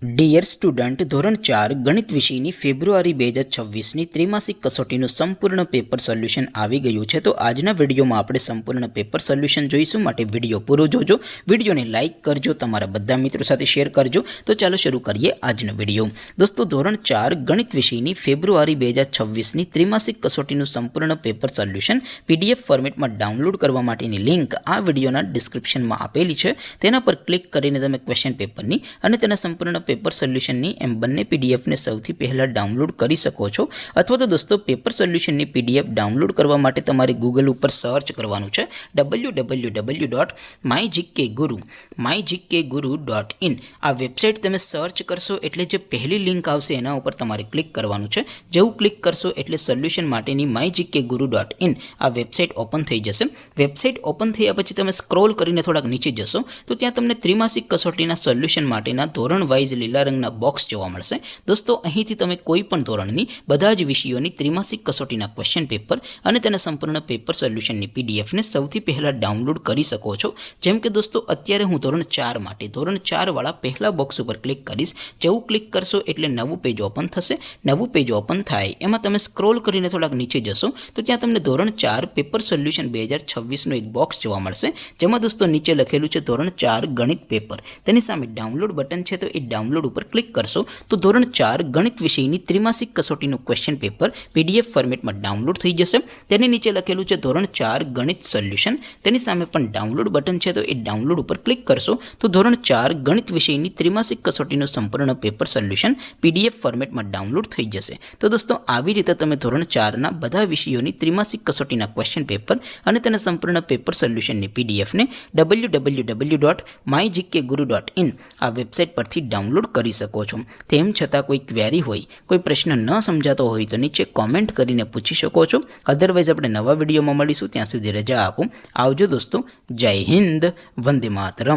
Dear student, ધોરણ 4 ગણિત વિષયની ફેબ્રુઆરી 2026ની ત્રિમાસિક કસોટીનું સંપૂર્ણ પેપર સોલ્યુશન આવી ગયું છે. તો આજના વિડીયોમાં આપણે સંપૂર્ણ પેપર સોલ્યુશન જોઈશું. માટે વિડીયો પૂરો જોજો, વિડીયોને લાઇક કરજો, તમારા બધા મિત્રો સાથે શેર કરજો. તો ચાલો શરૂ કરીએ આજનો વિડીયો. દોસ્તો, ધોરણ 4 ગણિત વિષયની ફેબ્રુઆરી 2026ની ત્રિમાસિક કસોટીનું સંપૂર્ણ પેપર સોલ્યુશન PDF ફોર્મેટમાં ડાઉનલોડ કરવા માટેની લિંક આ વિડીયોના ડિસ્ક્રિપ્શનમાં આપેલી છે. તેના પર ક્લિક કરીને તમે ક્વેશ્ચન પેપરની અને તેના સંપૂર્ણ પેપર સોલ્યુશનની એમ બંને પીડીએફને સૌથી પહેલાં ડાઉનલોડ કરી શકો છો. અથવા તો દોસ્તો, પેપર સોલ્યુશનની PDF ડાઉનલોડ કરવા માટે તમારે ગૂગલ ઉપર સર્ચ કરવાનું છે www.mygkguru.in. આ વેબસાઇટ તમે સર્ચ કરશો એટલે જે પહેલી લિંક આવશે એના ઉપર તમારે ક્લિક કરવાનું છે. જેવું ક્લિક કરશો એટલે સોલ્યુશન માટેની mygkguru.in આ વેબસાઇટ ઓપન થઈ જશે. વેબસાઇટ ઓપન થયા પછી તમે સ્ક્રોલ કરીને થોડાક નીચે જશો તો ત્યાં તમને ત્રિમાસિક કસોટીના સોલ્યુશન માટેના ધોરણ વાઇઝ લીલા રંગના બોક્સ જોવા મળશે. દોસ્તો, અહીંથી તમે કોઈ પણ ધોરણની બધા જ વિષયોની ત્રિમાસિક કસોટીના ક્વેશ્ચન પેપર અને તેના સંપૂર્ણ પેપર સોલ્યુશનની પીડીએફને સૌથી પહેલાં ડાઉનલોડ કરી શકો છો. જેમ કે દોસ્તો, અત્યારે હું ધોરણ 4 માટે ધોરણ 4 વાળા પહેલા બોક્સ ઉપર ક્લિક કરીશ. જેવું ક્લિક કરશો એટલે નવું પેજ ઓપન થશે. નવું પેજ ઓપન થાય એમાં તમે સ્ક્રોલ કરીને થોડાક નીચે જશો તો ત્યાં તમને ધોરણ 4 પેપર સોલ્યુશન 2026નું એક બોક્સ જોવા મળશે. જેમાં દોસ્તો નીચે લખેલું છે ધોરણ 4 ગણિત પેપર. તેની સામે ડાઉનલોડ બટન છે, તો એ ડાઉનલોડ ઉપર ક્લિક કરશો તો ધોરણ 4 ગણિત વિષયની ત્રિમાસિક કસોટીનું ક્વેશ્ચન પેપર PDF ફોર્મેટમાં ડાઉનલોડ થઈ જશે. તેની નીચે લખેલું છે ધોરણ 4 ગણિત સોલ્યુશન. તેની સામે પણ ડાઉનલોડ બટન છે, તો એ ડાઉનલોડ ઉપર ક્લિક કરશો તો ધોરણ 4 ગણિત વિષયની ત્રિમાસિક કસોટીનું સંપૂર્ણ પેપર સોલ્યુશન PDF ફોર્મેટમાં ડાઉનલોડ થઈ જશે. તો દોસ્તો, આવી રીતે તમે ધોરણ 4ના બધા વિષયોની ત્રિમાસિક કસોટીના ક્વેશ્ચન પેપર અને તેના સંપૂર્ણ પેપર સોલ્યુશનની પીડીએફને www.mygkguru.in આ વેબસાઇટ પરથી ડાઉનલોડ કરી શકો છો. તેમ છતાં કોઈ ક્વેરી હોય, કોઈ પ્રશ્ન ન સમજાતો હોય તો નીચે કોમેન્ટ કરીને પૂછી શકો છો. અધરવાઇઝ આપણે નવા વિડીયોમાં મળીશું. ત્યાં સુધી રજા આપો. આવજો દોસ્તો. જય હિન્દ. વંદે માતરમ.